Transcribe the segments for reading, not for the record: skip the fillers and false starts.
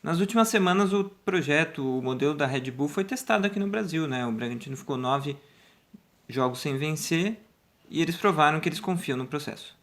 Nas últimas semanas, o modelo da Red Bull foi testado aqui no Brasil, né? O Bragantino ficou 9 jogos sem vencer e eles provaram que eles confiam no processo.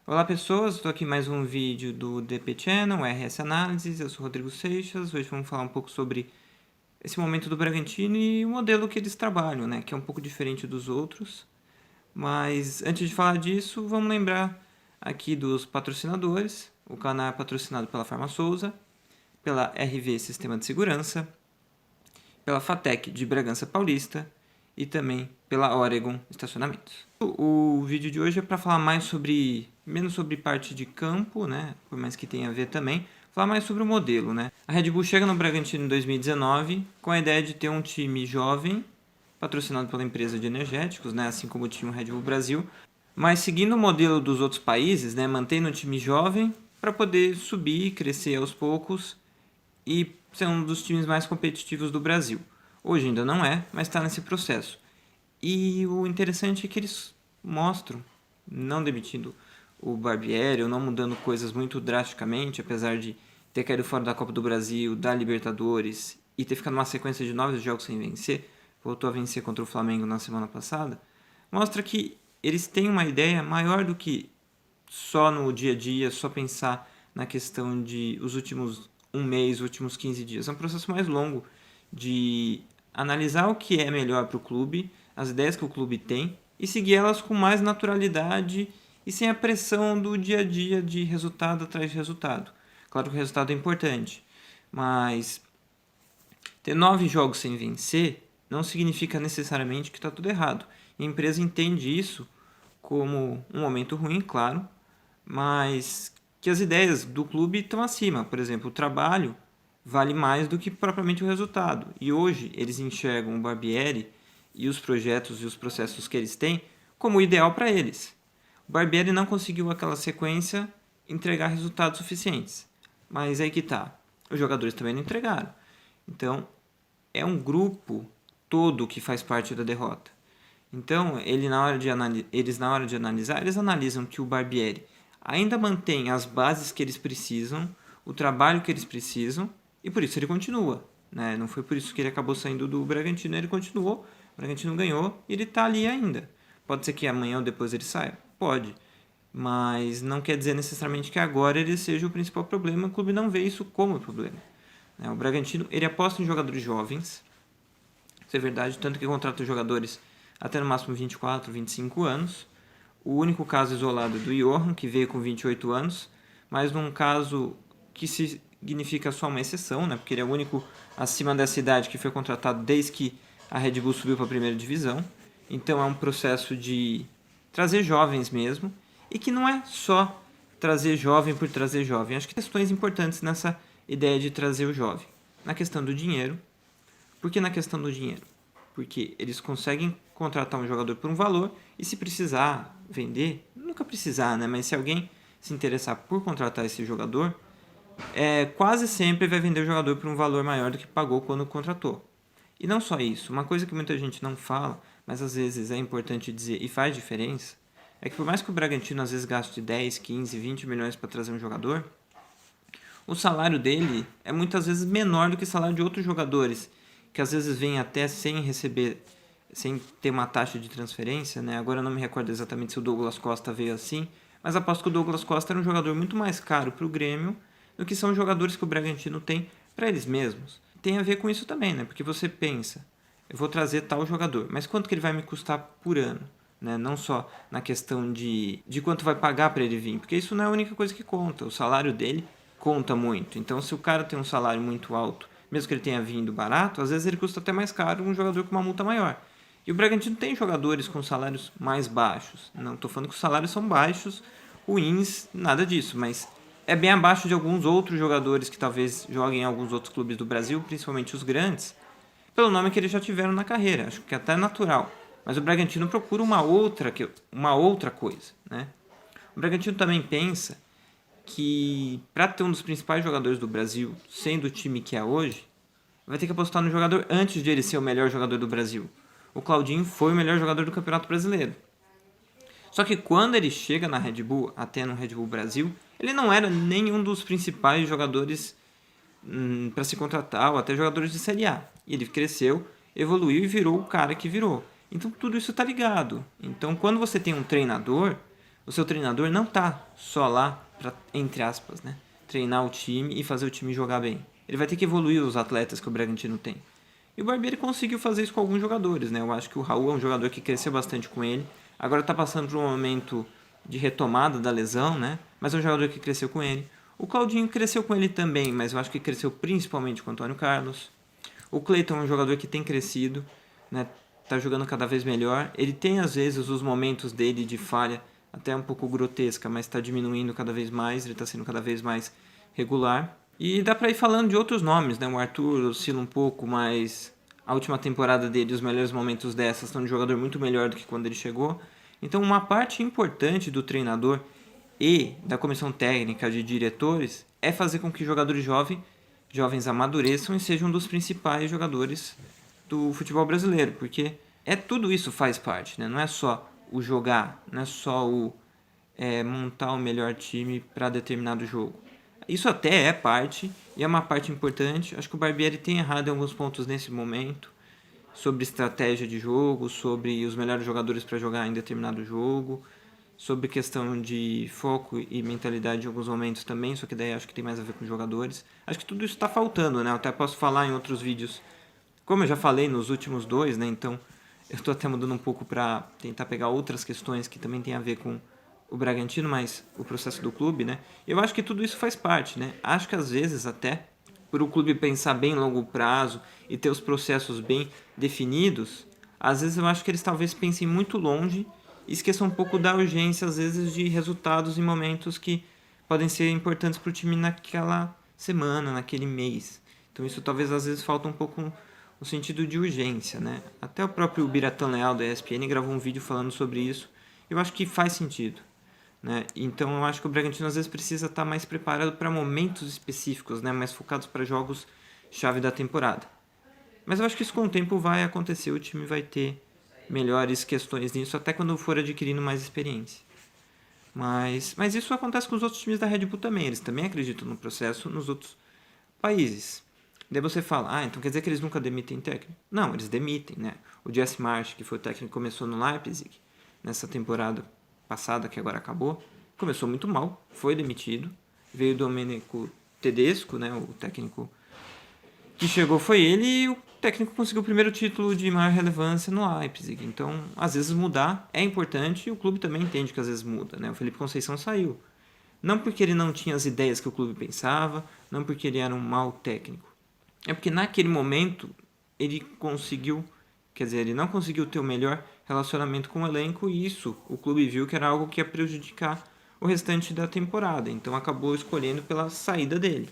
Olá pessoas, estou aqui em mais um vídeo do DP Channel, RS Análises, eu sou Rodrigo Seixas. Hoje vamos falar um pouco sobre esse momento do Bragantino e o modelo que eles trabalham, né? Que é um pouco diferente dos outros. Mas antes de falar disso, vamos lembrar aqui dos patrocinadores. O canal é patrocinado pela Farma Souza, pela RV Sistema de Segurança, pela Fatec de Bragança Paulista e também pela Oregon Estacionamentos. O vídeo de hoje é para falar menos sobre parte de campo, né? Por mais que tenha a ver também, falar mais sobre o modelo, né? A Red Bull chega no Bragantino em 2019 com a ideia de ter um time jovem, patrocinado pela empresa de energéticos, né? Assim como tinha o Red Bull Brasil, mas seguindo o modelo dos outros países, né? Mantendo um time jovem para poder subir, crescer aos poucos e ser um dos times mais competitivos do Brasil. Hoje ainda não é, mas está nesse processo. E o interessante é que eles mostram, não demitindo o Barbieri ou não mudando coisas muito drasticamente, apesar de ter caído fora da Copa do Brasil, da Libertadores e ter ficado numa sequência de 9 jogos sem vencer, voltou a vencer contra o Flamengo na semana passada, mostra que eles têm uma ideia maior do que só no dia a dia, só pensar na questão de os últimos um mês, os últimos 15 dias. É um processo mais longo de analisar o que é melhor para o clube, as ideias que o clube tem e seguir elas com mais naturalidade e sem a pressão do dia a dia de resultado atrás de resultado. Claro que o resultado é importante, mas ter 9 jogos sem vencer não significa necessariamente que está tudo errado. E a empresa entende isso como um momento ruim, claro, mas que as ideias do clube estão acima. Por exemplo, o trabalho vale mais do que propriamente o resultado. E hoje eles enxergam o Barbieri e os projetos e os processos que eles têm como o ideal para eles. O Barbieri não conseguiu aquela sequência entregar resultados suficientes. Mas aí que tá. Os jogadores também não entregaram. Então, é um grupo todo que faz parte da derrota. Então, eles na hora de analisar, eles analisam que o Barbieri ainda mantém as bases que eles precisam, o trabalho que eles precisam, e por isso ele continua. Né? Não foi por isso que ele acabou saindo do Bragantino, ele continuou, o Bragantino ganhou e ele está ali ainda. Pode ser que amanhã ou depois ele saia? Pode. Mas não quer dizer necessariamente que agora ele seja o principal problema, o clube não vê isso como problema. O Bragantino ele aposta em jogadores jovens, isso é verdade, tanto que contrata jogadores até no máximo 24, 25 anos. O único caso isolado é do Johan, que veio com 28 anos, mas num caso que significa só uma exceção, né? Porque ele é o único acima dessa idade que foi contratado desde que a Red Bull subiu para a primeira divisão. Então é um processo de trazer jovens mesmo, e que não é só trazer jovem por trazer jovem. Acho que tem questões importantes nessa ideia de trazer o jovem. Na questão do dinheiro. Por que na questão do dinheiro? Porque eles conseguem contratar um jogador por um valor e se precisar vender, nunca precisar, né? Mas se alguém se interessar por contratar esse jogador, quase sempre vai vender o jogador por um valor maior do que pagou quando contratou. E não só isso, uma coisa que muita gente não fala, mas às vezes é importante dizer e faz diferença, é que por mais que o Bragantino às vezes gaste 10, 15, 20 milhões para trazer um jogador, o salário dele é muitas vezes menor do que o salário de outros jogadores, que às vezes vêm até sem receber, sem ter uma taxa de transferência, né? Agora eu não me recordo exatamente se o Douglas Costa veio assim, mas aposto que o Douglas Costa era um jogador muito mais caro para o Grêmio do que são os jogadores que o Bragantino tem para eles mesmos. Tem a ver com isso também, né? Porque você pensa, eu vou trazer tal jogador, mas quanto que ele vai me custar por ano? Né? Não só na questão de quanto vai pagar para ele vir, porque isso não é a única coisa que conta, o salário dele conta muito. Então, se o cara tem um salário muito alto, mesmo que ele tenha vindo barato, às vezes ele custa até mais caro um jogador com uma multa maior. E o Bragantino tem jogadores com salários mais baixos. Não estou falando que os salários são baixos, ruins, nada disso, mas é bem abaixo de alguns outros jogadores que talvez joguem em alguns outros clubes do Brasil, principalmente os grandes, pelo nome que eles já tiveram na carreira. Acho que é até natural. Mas o Bragantino procura uma outra coisa. Né? O Bragantino também pensa que para ter um dos principais jogadores do Brasil, sendo o time que é hoje, vai ter que apostar no jogador antes de ele ser o melhor jogador do Brasil. o Claudinho foi o melhor jogador do Campeonato Brasileiro. Só que quando ele chega na Red Bull, até no Red Bull Brasil, ele não era nenhum dos principais jogadores para se contratar, ou até jogadores de Série A. E ele cresceu, evoluiu e virou o cara que virou. Então tudo isso está ligado. Então quando você tem um treinador, o seu treinador não está só lá para, entre aspas, né, treinar o time e fazer o time jogar bem. Ele vai ter que evoluir os atletas que o Bragantino tem. E o Barbieri conseguiu fazer isso com alguns jogadores, né? Eu acho que o Raul é um jogador que cresceu bastante com ele. Agora está passando por um momento de retomada da lesão, né? Mas é um jogador que cresceu com ele. O Claudinho cresceu com ele também, mas eu acho que cresceu principalmente com o Antônio Carlos. O Cleiton é um jogador que tem crescido, né? Tá jogando cada vez melhor. Ele tem às vezes os momentos dele de falha, até um pouco grotesca, mas está diminuindo cada vez mais, ele está sendo cada vez mais regular. E dá para ir falando de outros nomes, né? O Arthur oscila um pouco, mas a última temporada dele, os melhores momentos dessas, estão de jogador muito melhor do que quando ele chegou. Então, uma parte importante do treinador e da comissão técnica de diretores é fazer com que jogadores jovens amadureçam e sejam um dos principais jogadores do futebol brasileiro, porque tudo isso faz parte, né? Não é só o jogar, não é só o montar o melhor time para determinado jogo. Isso até é parte, e é uma parte importante. Acho que o Barbieri tem errado em alguns pontos nesse momento, sobre estratégia de jogo, sobre os melhores jogadores para jogar em determinado jogo, sobre questão de foco e mentalidade em alguns momentos também, só que daí acho que tem mais a ver com jogadores. Acho que tudo isso está faltando, né? Eu até posso falar em outros vídeos, como eu já falei nos últimos dois, né? Então eu estou até mudando um pouco para tentar pegar outras questões que também tem a ver com o Bragantino, mas o processo do clube, né? Eu acho que tudo isso faz parte, né? Acho que às vezes até por o clube pensar bem em longo prazo e ter os processos bem definidos, às vezes eu acho que eles talvez pensem muito longe e esqueçam um pouco da urgência, às vezes, de resultados em momentos que podem ser importantes para o time naquela semana, naquele mês. Então isso talvez às vezes falta um pouco no sentido de urgência, né? Até o próprio Biratan Leal da ESPN gravou um vídeo falando sobre isso. Eu acho que faz sentido, né? Então eu acho que o Bragantino às vezes precisa estar mais preparado para momentos específicos, né? Mais focados para jogos chave da temporada. Mas eu acho que isso com o tempo vai acontecer, o time vai ter melhores questões nisso, até quando for adquirindo mais experiência. Mas isso acontece com os outros times da Red Bull também, eles também acreditam no processo nos outros países. Daí você fala, então quer dizer que eles nunca demitem técnico? Não, eles demitem, né? O Jesse Marsch, que foi o técnico que começou no Leipzig, nessa temporada passada, que agora acabou, começou muito mal, foi demitido. Veio o Domenico Tedesco, né, o técnico que chegou foi ele, e o técnico conseguiu o primeiro título de maior relevância no Leipzig. Então, às vezes mudar é importante e o clube também entende que às vezes muda, né? O Felipe Conceição saiu. Não porque ele não tinha as ideias que o clube pensava, não porque ele era um mau técnico. É porque naquele momento ele não conseguiu ter o melhor relacionamento com o elenco e isso o clube viu que era algo que ia prejudicar o restante da temporada. Então acabou escolhendo pela saída dele.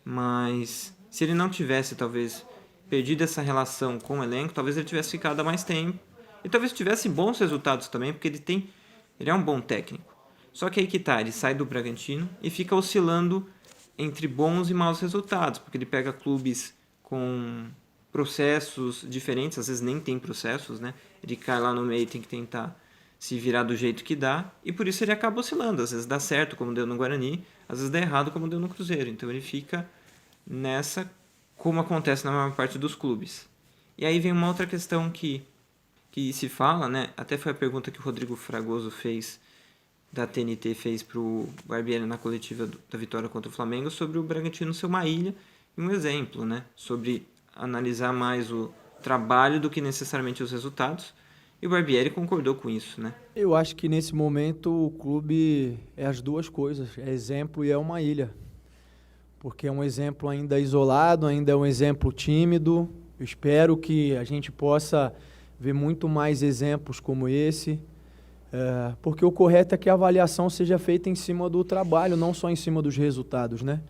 Mas se ele não tivesse, talvez, perdido essa relação com o elenco, talvez ele tivesse ficado há mais tempo. E talvez tivesse bons resultados também, porque ele é um bom técnico. Só que aí que tá, ele sai do Bragantino e fica oscilando entre bons e maus resultados, porque ele pega clubes com processos diferentes, às vezes nem tem processos, né? Ele cai lá no meio e tem que tentar se virar do jeito que dá, e por isso ele acaba oscilando. Às vezes dá certo, como deu no Guarani, às vezes dá errado, como deu no Cruzeiro. Então ele fica nessa, como acontece na maior parte dos clubes. E aí vem uma outra questão que se fala, né? Até foi a pergunta que o Rodrigo Fragoso fez, da TNT, fez para o Barbieri na coletiva da vitória contra o Flamengo, sobre o Bragantino ser uma ilha, e um exemplo, né? Sobre analisar mais o trabalho do que necessariamente os resultados. E o Barbieri concordou com isso, né? Eu acho que nesse momento o clube é as duas coisas, é exemplo e é uma ilha. Porque é um exemplo ainda isolado, ainda é um exemplo tímido. Eu espero que a gente possa ver muito mais exemplos como esse, porque o correto é que a avaliação seja feita em cima do trabalho, não só em cima dos resultados, né?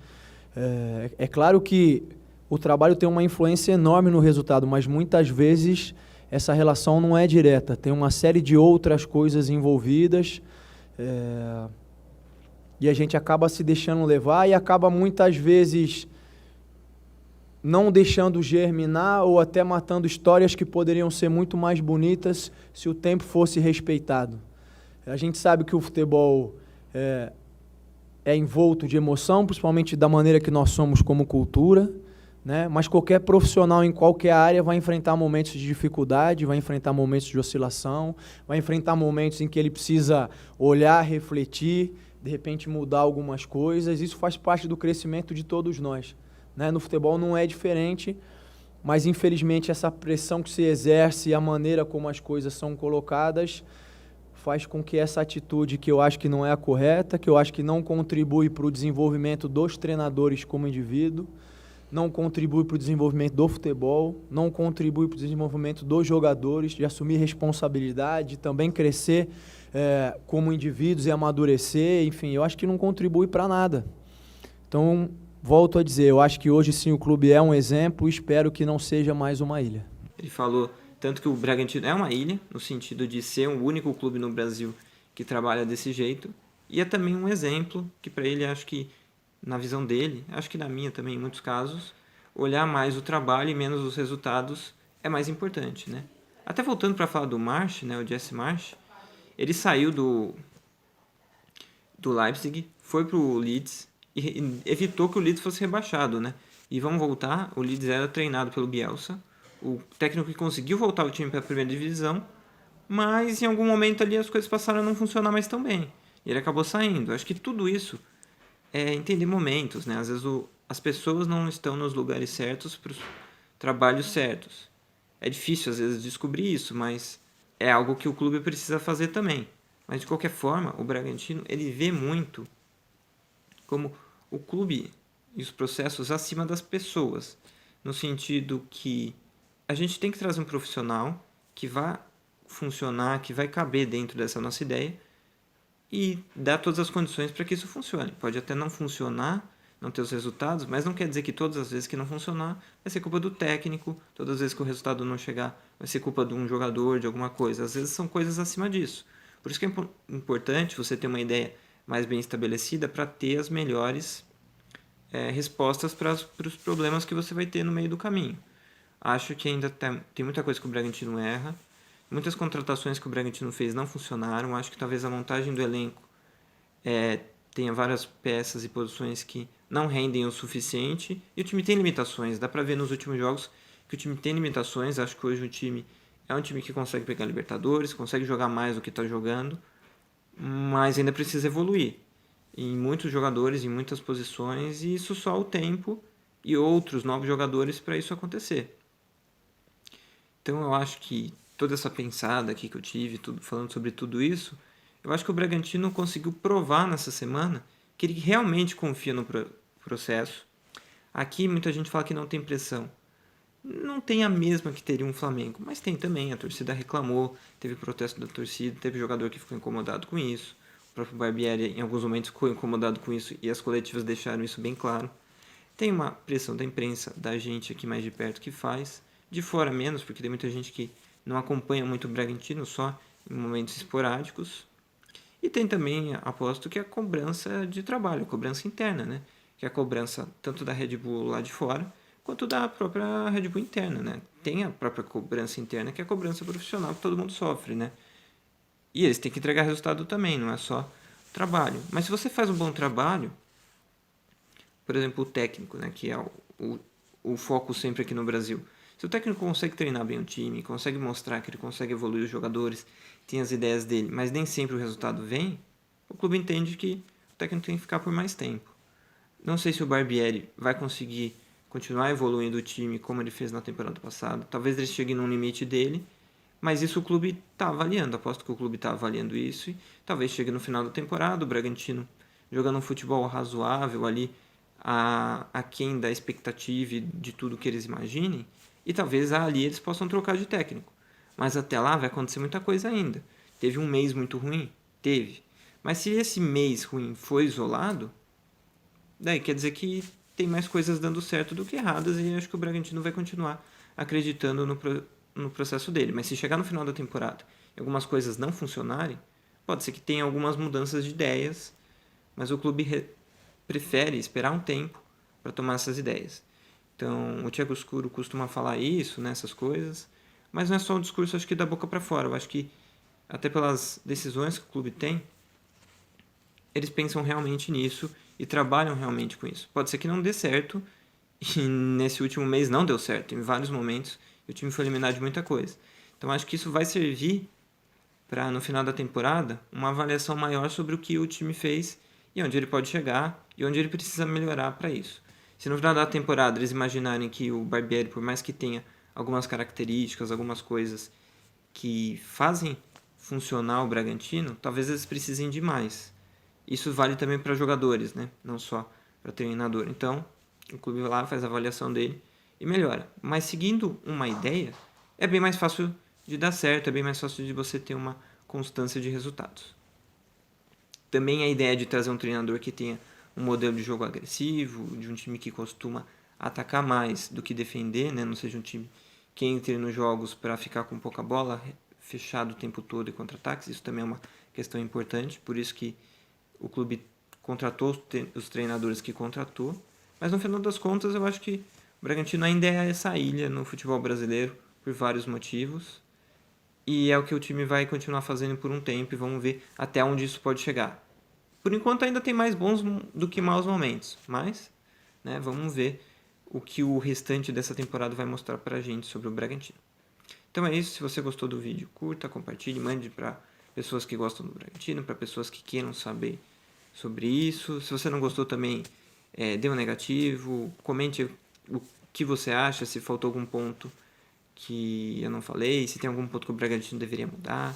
É claro que o trabalho tem uma influência enorme no resultado, mas muitas vezes essa relação não é direta, tem uma série de outras coisas envolvidas, e a gente acaba se deixando levar e acaba muitas vezes não deixando germinar ou até matando histórias que poderiam ser muito mais bonitas se o tempo fosse respeitado. A gente sabe que o futebol é envolto de emoção, principalmente da maneira que nós somos como cultura, né? Mas qualquer profissional em qualquer área vai enfrentar momentos de dificuldade, vai enfrentar momentos de oscilação, vai enfrentar momentos em que ele precisa olhar, refletir, de repente mudar algumas coisas. Isso faz parte do crescimento de todos nós, né? No futebol não é diferente, mas infelizmente essa pressão que se exerce e a maneira como as coisas são colocadas faz com que essa atitude, que eu acho que não é a correta, que eu acho que não contribui para o desenvolvimento dos treinadores como indivíduo, não contribui para o desenvolvimento do futebol, não contribui para o desenvolvimento dos jogadores, de assumir responsabilidade, de também crescer como indivíduos e amadurecer, enfim, eu acho que não contribui para nada. Então, volto a dizer, eu acho que hoje sim o clube é um exemplo e espero que não seja mais uma ilha. Ele falou tanto que o Bragantino é uma ilha, no sentido de ser o único clube no Brasil que trabalha desse jeito, e é também um exemplo que para ele, acho que na visão dele, acho que na minha também em muitos casos, olhar mais o trabalho e menos os resultados é mais importante, né? Até voltando para falar do Marsch, né, o Jesse Marsch, ele saiu do Leipzig, foi para o Leeds e evitou que o Leeds fosse rebaixado, né? E vamos voltar, o Leeds era treinado pelo Bielsa, o técnico que conseguiu voltar o time para a primeira divisão, mas em algum momento ali as coisas passaram a não funcionar mais tão bem. E ele acabou saindo. Acho que tudo isso é entender momentos, né? Às vezes as pessoas não estão nos lugares certos para os trabalhos certos. É difícil às vezes descobrir isso, mas é algo que o clube precisa fazer também. Mas de qualquer forma, o Bragantino ele vê muito como o clube e os processos acima das pessoas, no sentido que a gente tem que trazer um profissional que vá funcionar, que vai caber dentro dessa nossa ideia e dar todas as condições para que isso funcione. Pode até não funcionar, não ter os resultados, mas não quer dizer que todas as vezes que não funcionar vai ser culpa do técnico, todas as vezes que o resultado não chegar vai ser culpa de um jogador, de alguma coisa. Às vezes são coisas acima disso. Por isso que é importante você ter uma ideia mais bem estabelecida para ter as melhores respostas para os problemas que você vai ter no meio do caminho. Acho que ainda tem muita coisa que o Bragantino erra. Muitas contratações que o Bragantino fez não funcionaram. Acho que talvez a montagem do elenco tenha várias peças e posições que não rendem o suficiente. E o time tem limitações. Dá pra ver nos últimos jogos que o time tem limitações. Acho que hoje o time é um time que consegue pegar Libertadores, consegue jogar mais do que está jogando, mas ainda precisa evoluir em muitos jogadores, em muitas posições, e isso só o tempo e outros novos jogadores para isso acontecer. Então eu acho que toda essa pensada aqui que eu tive, falando sobre tudo isso, eu acho que o Bragantino conseguiu provar nessa semana que ele realmente confia no processo. Aqui muita gente fala que não tem pressão. Não tem a mesma que teria um Flamengo, mas tem também. A torcida reclamou, teve protesto da torcida, teve jogador que ficou incomodado com isso. O próprio Barbieri em alguns momentos ficou incomodado com isso e as coletivas deixaram isso bem claro. Tem uma pressão da imprensa, da gente aqui mais de perto que faz, de fora menos, porque tem muita gente que não acompanha muito o Bragantino, só em momentos esporádicos. E tem também, aposto, que a cobrança de trabalho, a cobrança interna, né? Que é a cobrança tanto da Red Bull lá de fora, quanto da própria Red Bull interna, né? Tem a própria cobrança interna, que é a cobrança profissional que todo mundo sofre, né? E eles têm que entregar resultado também, não é só trabalho. Mas se você faz um bom trabalho, por exemplo, o técnico, né? Que é o foco sempre aqui no Brasil. Se o técnico consegue treinar bem o time, consegue mostrar que ele consegue evoluir os jogadores, tem as ideias dele, mas nem sempre o resultado vem, o clube entende que o técnico tem que ficar por mais tempo. Não sei se o Barbieri vai conseguir continuar evoluindo o time como ele fez na temporada passada. Talvez ele chegue num limite dele, mas isso o clube está avaliando. Aposto que o clube está avaliando isso e talvez chegue no final da temporada o Bragantino jogando um futebol razoável ali, aquém da expectativa e de tudo que eles imaginem, e talvez ali eles possam trocar de técnico. Mas até lá vai acontecer muita coisa ainda. Teve um mês muito ruim? Teve. Mas se esse mês ruim foi isolado, daí quer dizer que tem mais coisas dando certo do que erradas, e acho que o Bragantino vai continuar acreditando no processo dele. Mas se chegar no final da temporada e algumas coisas não funcionarem, pode ser que tenha algumas mudanças de ideias, mas o clube prefere esperar um tempo para tomar essas ideias. Então, o Thiago Escuro costuma falar isso, né, essas coisas, mas não é só um discurso, acho que da boca para fora. Eu acho que, até pelas decisões que o clube tem, eles pensam realmente nisso e trabalham realmente com isso. Pode ser que não dê certo, e nesse último mês não deu certo, em vários momentos, o time foi eliminado de muita coisa. Então, acho que isso vai servir para, no final da temporada, uma avaliação maior sobre o que o time fez e onde ele pode chegar e onde ele precisa melhorar para isso. Se no final da temporada eles imaginarem que o Barbieri, por mais que tenha algumas características, algumas coisas que fazem funcionar o Bragantino, talvez eles precisem de mais. Isso vale também para jogadores, né? Não só para treinador. Então, o clube vai lá, faz a avaliação dele e melhora. Mas seguindo uma ideia, é bem mais fácil de dar certo, é bem mais fácil de você ter uma constância de resultados. Também a ideia de trazer um treinador que tenha um modelo de jogo agressivo, de um time que costuma atacar mais do que defender, né? Não seja um time que entre nos jogos para ficar com pouca bola, fechado o tempo todo e contra-ataques. Isso também é uma questão importante, por isso que o clube contratou os treinadores que contratou. Mas no final das contas, eu acho que o Bragantino ainda é essa ilha no futebol brasileiro por vários motivos. E é o que o time vai continuar fazendo por um tempo e vamos ver até onde isso pode chegar. Por enquanto ainda tem mais bons do que maus momentos, mas, né, vamos ver o que o restante dessa temporada vai mostrar pra gente sobre o Bragantino. Então é isso, se você gostou do vídeo, curta, compartilhe, mande para pessoas que gostam do Bragantino, para pessoas que queiram saber sobre isso. Se você não gostou também, dê um negativo, comente o que você acha, se faltou algum ponto que eu não falei, se tem algum ponto que o Bragantino deveria mudar.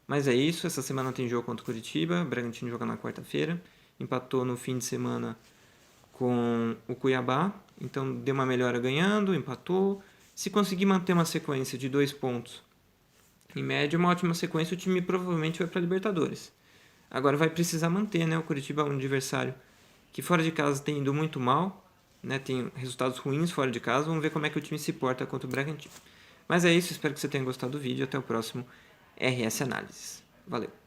Mas é isso, essa semana tem jogo contra o Curitiba, o Bragantino joga na quarta-feira, empatou no fim de semana com o Cuiabá, então deu uma melhora ganhando, empatou. Se conseguir manter uma sequência de 2 pontos, em média, uma ótima sequência, o time provavelmente vai para a Libertadores. Agora vai precisar manter, né? O Curitiba é um adversário que fora de casa tem indo muito mal, né? Tem resultados ruins fora de casa, vamos ver como é que o time se porta contra o Bragantino. Mas é isso, espero que você tenha gostado do vídeo, até o próximo RS Análises. Valeu!